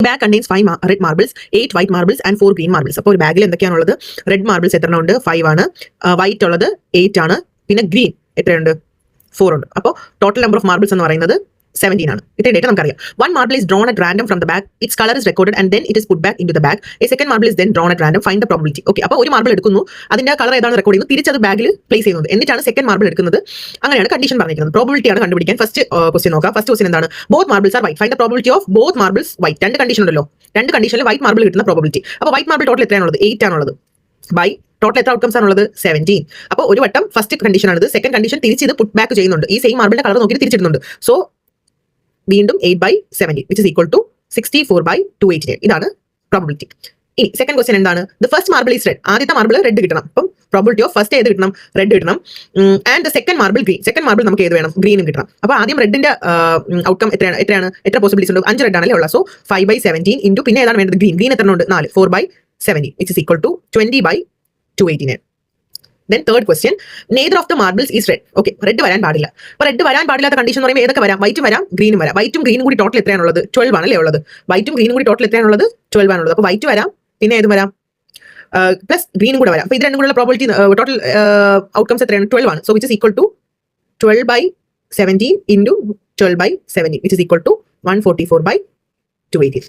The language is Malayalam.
Bag contains 5 red marbles, 8 white marbles and 4 green marbles. അപ്പോൾ ഒരു ബാഗിൽ എന്തൊക്കെയാണുള്ളത്? റെഡ് മാർബിൾസ് എത്ര ഉണ്ട്? 5 ആണ്. വൈറ്റ് ഉള്ളത് 8 ആണ്. പിന്നെ ഗ്രീൻ എത്രയുണ്ട്? 4 ഉണ്ട്. അപ്പോൾ ടോട്ടൽ നമ്പർ ഓഫ് മാർബിൾസ് എന്ന് പറയുന്നത് 17 ആണ്. ഇത്രയും ഡേറ്റ നമുക്കറിയാം. 1 marble is drawn at random from the bag. Its color is recorded and then it is put back into the bag. A second marble is then drawn at random. Find the probability. Okay, അപ്പോൾ ഒരു മാർബിൾ എടുക്കുന്നു, അതിന്റെ കളർ ഏതാണ് റെക്കോർഡ് ചെയ്യുന്നത്, തിരിച്ചത് ബാഗിൽ പ്ലേസ് ചെയ്യുന്നത്, എന്നിട്ടാണ് സെക്കൻഡ് മാർബിൾ എടുക്കുന്നത്. അങ്ങനെയാണ് കണ്ടീഷൻ പറഞ്ഞിരിക്കുന്നത്. പ്രോബിലിറ്റി ആണ് കണ്ടുപിടിക്കാൻ. ഫസ്റ്റ് ക്വസ്റ്റ്യൻ നോക്കാം. ഫസ്റ്റ് ക്വസ്റ്റ്യൻ എന്താണ്? Both marbles are white. Find the probability of both marbles white. രണ്ട് കണ്ടീഷൻ ഉണ്ടല്ലോ, രണ്ട് കണ്ടീഷനിൽ വൈറ്റ് മാർബിൾ കിട്ടുന്ന പ്രോബിലിറ്റി. അപ്പോൾ വൈറ്റ് മാർബിൾ ടോട്ടൽ എത്രയാണുള്ളത്? 8 ആണുള്ളത്. ബൈ ടോട്ടൽ എത്ര ഔട്ട്കംസ് ആണുള്ളത്? 17. അപ്പോൾ ഒരു വട്ടം ഫസ്റ്റ് കണ്ടീഷൻ ആണിത്. സെക്കൻഡ് കണ്ടീഷൻ തിരിച്ച് ഇത് പുട്ട് ബാക്ക് ചെയ്യുന്നുണ്ട്. ഈ സെയിം മാർബിളിന്റെ കളർ നോക്കി തിരിച്ചിടുന്നുണ്ട്. സോ വീണ്ടും 8/17 which is equal to 64/289. ഇതാണ് പ്രോബിലിറ്റി. ഇനി സെക്കൻഡ് ക്വസ്റ്റ്യൻ എന്താണ്? The first marble is red. ആദ്യത്തെ മാർബിൾ റെഡ് കിട്ടണം. അപ്പം പ്രോബിലിറ്റി ഓഫ് ഫസ്റ്റ് ഏത് കിട്ടണം? റെഡ് കിട്ടണം. And the second marble green. Second marble നമുക്ക് ഏത് വേണം? ഗ്രീനും കിട്ടണം. അപ്പോൾ ആദ്യം റെഡിന്റെ ഔട്ട്കം എത്രയാണ്? എത്ര പോസിബിലിറ്റീസ് ഉണ്ട്? 5 റെഡ് ആണല്ലേ ഉള്ളത്. സോ 5/17 ഇൻറ്റു പിന്നെ ഏതാണ് വേണ്ടത്? ഗ്രീൻ. ഗ്രീൻ എത്ര ഉണ്ട്? 4. 4/17 which is equal to 20/289. Then third question, neither of the marbles is red. Okay, red വരാൻ പാടില്ല. അപ്പോൾ റെഡ് വരാൻ പാടില്ലാത്ത കണ്ടീഷൻ എന്ന് പറയുമ്പോൾ ഏതൊക്കെ വരാം? വൈറ്റും വരാം, ഗ്രീനും വരാം. വൈറ്റും ഗ്രീനും കൂടി ടോട്ടൽ എത്രയാണുള്ളത്? 12 ആണല്ലേ ഉള്ളത്. വൈറ്റും ഗ്രീനും കൂടി ടോട്ടൽ എത്രയാണുള്ളത്? 12 ആണുള്ളത്. അപ്പോൾ വൈറ്റ് വരാം, പിന്നെ ഏതും വരാം, പ്ലസ് ഗ്രീനും കൂടെ വരാം. അപ്പോൾ ഇത് രണ്ടും കൂടെ പ്രോബിലിറ്റി ടോട്ടൽ ഔട്ട്കംസ് എത്രയാണ്? 12 ആണ്. So which is equal to 12/17 into 12/17 which is equal to 144/280.